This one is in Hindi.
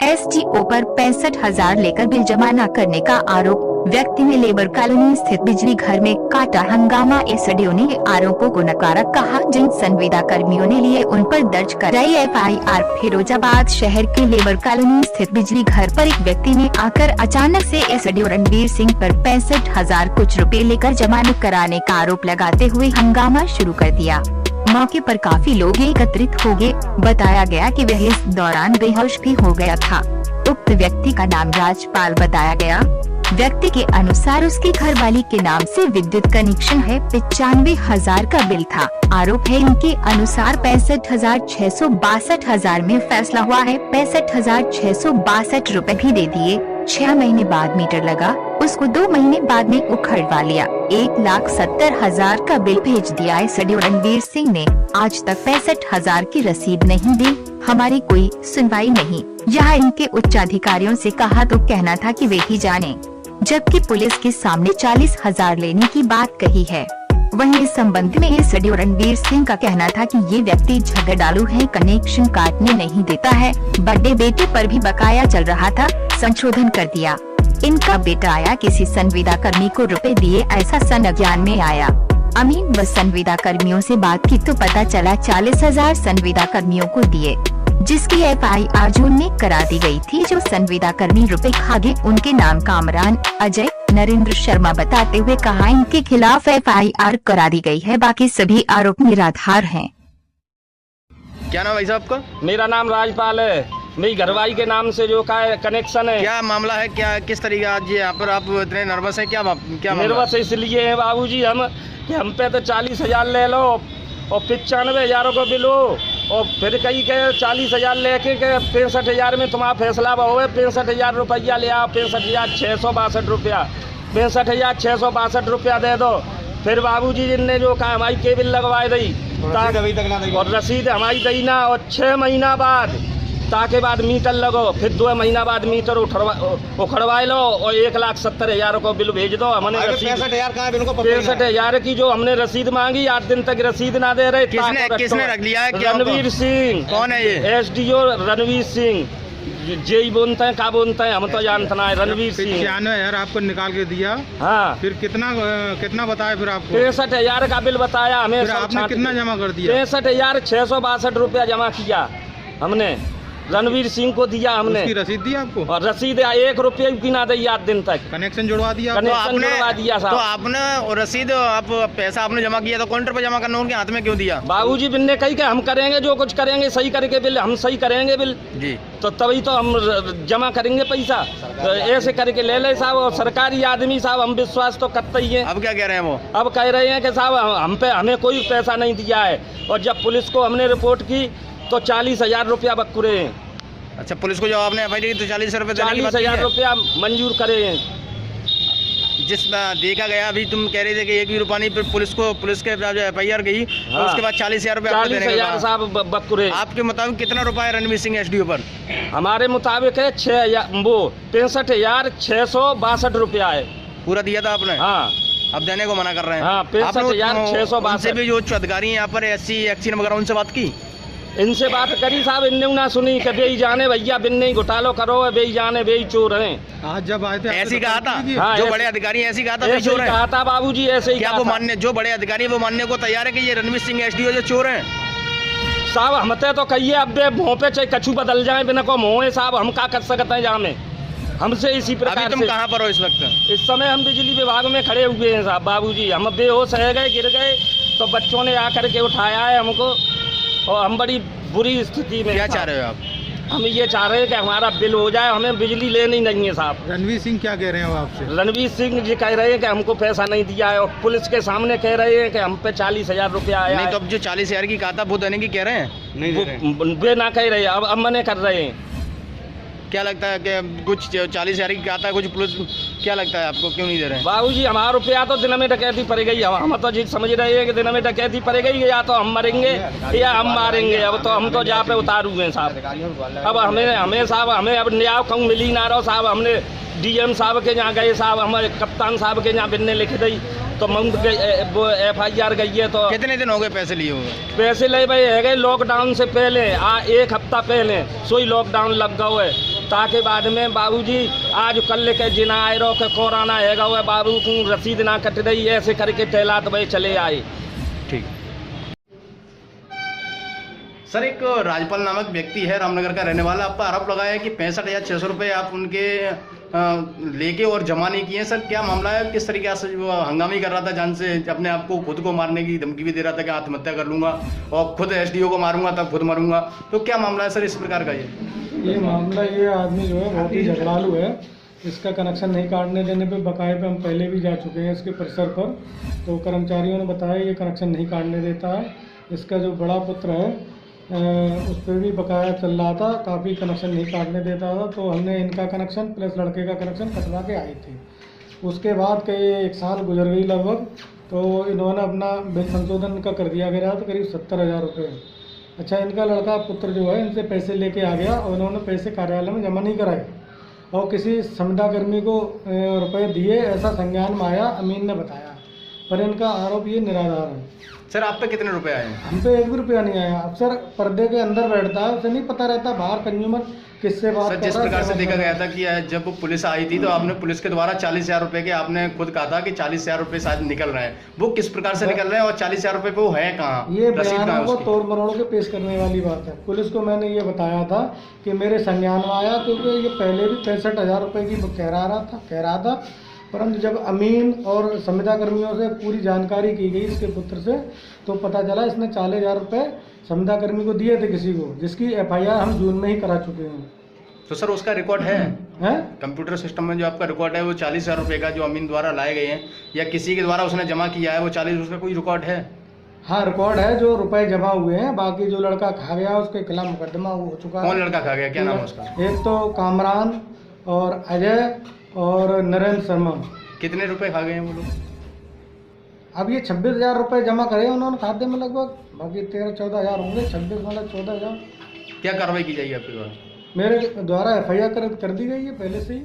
एसडीओ पर 65,000 लेकर बिल जमा न करने का आरोप। व्यक्ति ने लेबर कॉलोनी स्थित बिजली घर में काटा हंगामा। एसडीओ ने आरोपों को नकारा, कहा जिन संविदा कर्मियों ने लिए उन पर दर्ज कराई एफआईआर। फिरोजाबाद शहर के लेबर कॉलोनी स्थित बिजली घर पर एक व्यक्ति ने आकर अचानक से एसडीओ रणवीर सिंह पर 65,000 कुछ रुपए लेकर जमा न कराने का आरोप लगाते हुए हंगामा शुरू कर दिया। मौके पर काफी लोग एकत्रित हो गए। बताया गया कि वह इस दौरान बेहोश भी हो गया था। उक्त व्यक्ति का नाम राजपाल बताया गया। व्यक्ति के अनुसार उसकी घरवाली के नाम से विद्युत कनेक्शन है। 95,000 का बिल था। आरोप है इनके अनुसार 65,662 में फैसला हुआ है। 65,662 रुपए भी दे दिए। 6 महीने बाद मीटर लगा, उसको 2 महीने बाद में उखड़वा लिया। 1,70,000 का बिल भेज दिया। एसडीओ रणवीर सिंह ने आज तक 65,000 की रसीद नहीं दी। हमारी कोई सुनवाई नहीं। यहाँ इनके उच्च अधिकारियों से कहा तो कहना था कि वे ही जाने, जबकि पुलिस के सामने 40,000 लेने की बात कही है। वहीं इस संबंध में एसडीओ रणवीर सिंह का कहना था कि ये व्यक्ति झगड़ालू है, कनेक्शन काटने नहीं देता है। बड़े बेटे पर भी बकाया चल रहा था, संशोधन कर दिया। इनका बेटा आया, किसी संविदा कर्मी को रुपए दिए, ऐसा संज्ञान में आया। अमीन व संविदा कर्मियों से बात की तो पता चला 40,000 संविदा कर्मियों को दिए, जिसकी एफआईआर जून में करा दी गई थी। जो संविदा कर्मी रुपए खा गए उनके नाम कामरान, अजय, नरेंद्र शर्मा बताते हुए कहा इनके खिलाफ एफआईआर करा दी गई है, बाकी सभी आरोप निराधार हैं। क्या नाम है भाई साहब आपका? मेरा नाम राजपाल है। मेरी घरवाली के नाम से जो का कनेक्शन है। क्या मामला है, क्या किस तरीके आज यहाँ पर आप इतने नर्वस हैं? क्या नर्वस इसलिए है बाबूजी हम पे तो 40,000 ले लो और 95,000 को बिल हो, और फिर कहीं के 40,000 लेके के 65,000 में तुम्हारा फैसला हो। 65,000 रुपया ले आओ, 65,662 रुपया, 65,662 रुपया दे दो। फिर बाबूजी जिनने जो कहा हमारी केबिल लगवाए दी और रसीद हमारी दी ना, और 6 महीना बाद ताके बाद मीटर लगो, फिर 2 महीना बाद मीटर उखड़वा लो और 1,70,000 को बिल भेज दो। हमने 65,000 की जो हमने रसीद मांगी, 8 दिन तक रसीद ना दे रहे। किसने रख लिया है? रणवीर सिंह। कौन है ये? एसडीओ रणवीर सिंह। जेई बोलते हैं, का बोलते हैं, हम तो जानते है। रणवीर सिंह 95,000 आपको निकाल के दिया। हाँ, फिर कितना बताया फिर आपको? 65,000 का बिल बताया हमें। फिर आपने कितना जमा कर दिया? 65,662 रुपया जमा किया हमने, रणवीर सिंह को दिया हमने। उसकी रसीद दी आपको? और रसीद 1 रुपये की ना दी, 8 दिन तक। कनेक्शन जुड़वा दिया? कनेक्शन जुड़वा दिया साहब। तो आपने रसीद, आप पैसा आपने जमा किया तो काउंटर पर जमा करना, उनके हाथ में क्यों दिया? बाबूजी बिन्ने कही के हम करेंगे, जो कुछ करेंगे सही करके बिल हम सही करेंगे बिल जी, तो तभी तो हम जमा करेंगे पैसा। तो ऐसे करके ले ले साहब, और सरकारी आदमी साहब हम विश्वास तो करते ही हैं। अब क्या कह रहे हैं वो? अब कह रहे हैं कि साहब हमें कोई पैसा नहीं दिया है, और जब पुलिस को हमने रिपोर्ट की तो 40,000 रुपया बकुरे हैं। अच्छा, पुलिस को जब आपने एफआईआर की तो 40,000 रुपये 40,000 रुपया मंजूर करे हैं। जिसमें देखा गया, अभी तुम कह रहे थे कि 1 भी रुपया नहीं, फिर पुलिस के जो एफआईआर गई तो उसके बाद 40,000 रुपये 40,000 साहब बकुरे। आपके मुताबिक कितना रुपया है रणवीर सिंह एसडीओ पर? हमारे मुताबिक है 65,662 रुपया है। पूरा दिया था आपने? हाँ। अब देने को मना कर रहे हैं? हाँ, 65,662। भी जो उच्च अधिकारी हैं यहाँ पर, एससी एक्सीन वगैरह, उनसे बात की? इनसे बात करी साहब, इनने ना सुनी कि बेई जाने भैया, बिन नहीं घोटालो करो, बेई जाने बेई चोर हैं। आज जब आए थे ऐसी कहा था? हाँ, जो बड़े अधिकारी ऐसी कहा था ऐसे ही कहा था बाबूजी, ऐसे ही। क्या वो मानने, जो बड़े अधिकारी वो मानने को तैयार है कि ये रणवीर सिंह एसडीओ जो चोर हैं? साहब हमते तो कहिए, अब मुँह पे चाहे कछु बदल जाए, बिना को मुँह है साहब, हम क्या कर सकते हैं जहाँ में हमसे इसी प्रकार। अभी तुम कहाँ पर हो इस वक्त? इस समय हम बिजली विभाग में खड़े हुए हैं साहब। बाबूजी हम बेहोश रह गए, गिर गए, तो बच्चों ने आकर के उठाया है हमको, और हम बड़ी बुरी स्थिति में। क्या चाह रहे हो आप? हम ये चाह रहे हैं कि हमारा बिल हो जाए, हमें बिजली लेनी नहीं है साहब। रणवीर सिंह क्या कह रहे हैं आपसे? रणवीर सिंह जी कह रहे हैं कि हमको पैसा नहीं दिया है, और पुलिस के सामने कह रहे हैं कि हम पे 40,000 रुपया आया। नहीं तो अब जो 40,000 की कहा था वो देने की कह रहे हैं? नहीं, वे ना कह रहे हैं, अब मने कर रहे हैं। क्या लगता है कि कुछ 40,000 की कहा था, कुछ पुलिस, क्या लगता है आपको क्यों नहीं दे रहे हैं? बाबूजी हमारा रुपया तो दिन में डकैती पड़ गई। हम तो जी समझ रहे हैं कि दिन में डकैती पड़ गई, या तो हम मरेंगे या हम मारेंगे। अब तो हम तो जहाँ पे उतारू हैं साहब। अब हमें साहब, हमें अब न्याय कहूँ मिल ही ना रहो साहब। हमने डीएम साहब के यहाँ गए साहब, हमारे कप्तान साहब के यहाँ बिन्ने लिख दी, तो वो एफआईआर गई है। तो कितने दिन हो गए पैसे लिए हुए? पैसे ले भाई है गए लॉकडाउन से पहले, 1 हफ्ता पहले सोई लॉकडाउन लग गया है। ताकि बाद में बाबूजी आज कल के जिना आए रहो के कोराना हैगा वह बाबू को रसीद ना कट रही ऐसे करके टहलात भाई चले आए। ठीक। सर, एक राजपाल नामक व्यक्ति है, रामनगर का रहने वाला, आप पर आरोप लगाया है कि 65,600 रुपये आप उनके लेके और जमा नहीं किए। सर, क्या मामला है? किस तरीके से वो हंगामी कर रहा था, जान से अपने आप को खुद को मारने की धमकी भी दे रहा था कि आत्महत्या कर लूंगा और खुद एसडीओ को मारूंगा तब खुद मरूंगा। तो क्या मामला है सर इस प्रकार का? ये मामला, ये आदमी जो है बहुत ही झगड़ालू है। इसका कनेक्शन नहीं काटने देने पे बकाये पे हम पहले भी जा चुके हैं इसके परिसर पर, तो कर्मचारियों ने बताया ये कनेक्शन नहीं काटने देता है। इसका जो बड़ा पुत्र है उस पर भी बकाया चल रहा था, काफ़ी कनेक्शन नहीं काटने देता था, तो हमने इनका कनेक्शन प्लस लड़के का कनेक्शन कटवा के आए थे। उसके बाद कई 1 साल गुजर गई लगभग, तो इन्होंने अपना बिल संशोधन का कर दिया गया तो करीब 70,000 रुपये। अच्छा, इनका लड़का पुत्र जो है इनसे पैसे लेके आ गया और इन्होंने पैसे कार्यालय में जमा नहीं कराए और किसी संविदाकर्मी को रुपए दिए, ऐसा संज्ञान में आया, अमीन ने बताया, पर इनका आरोप ये निराधार है। सर, आप पे कितने रुपए आए? हम पे 1 भी रुपया नहीं आया। अफसर पर्दे के अंदर बैठता है, उसे नहीं पता रहता बाहर कंज्यूमर किससे बात कर रहा है। जिस प्रकार से देखा गया था कि जब पुलिस आई थी तो आपने पुलिस के द्वारा 40,000 रुपए के, आपने खुद कहा था कि 40,000 रुपए शायद निकल रहे हैं, वो किस प्रकार से निकल रहे हैं और 40,000 रुपए पे वो है कहाँ? ये बयानों को तोड़ मरोड़ के पेश करने वाली बात है। पुलिस को मैंने ये बताया था कि मेरे संज्ञान में आया, क्योंकि ये पहले भी 65,000 रुपये की कह रहा था, परंतु जब अमीन और संविदा कर्मियों से पूरी जानकारी की गई इसके पुत्र से, तो पता चला इसने 40,000 रुपये संविदा कर्मी को दिए थे किसी को, जिसकी FIR हम जून में ही करा चुके हैं। तो सर, उसका रिकॉर्ड है कंप्यूटर सिस्टम में? जो आपका रिकॉर्ड है वो 40,000 रुपये का जो अमीन द्वारा लाए गए हैं या किसी के द्वारा उसने जमा किया है वो 40, उसका कोई रिकॉर्ड है? हाँ, रिकॉर्ड है, जो रुपए जमा हुए हैं। बाकी जो लड़का खा गया उसके खिलाफ मुकदमा हो चुका है। कौन लड़का खा गया, क्या नाम है उसका? एक तो कामरान और अजय और नरेंद्र शर्मा। कितने रुपए खा गए हैं वो लोग? अब ये 26,000 रुपये जमा करे उन्होंने खाते में लगभग, बाकी 13-14 होंगे, 26 मतलब 14,000। क्या कार्रवाई की जाएगी आपके द्वारा? मेरे द्वारा FIR कर दी गई है पहले से ही।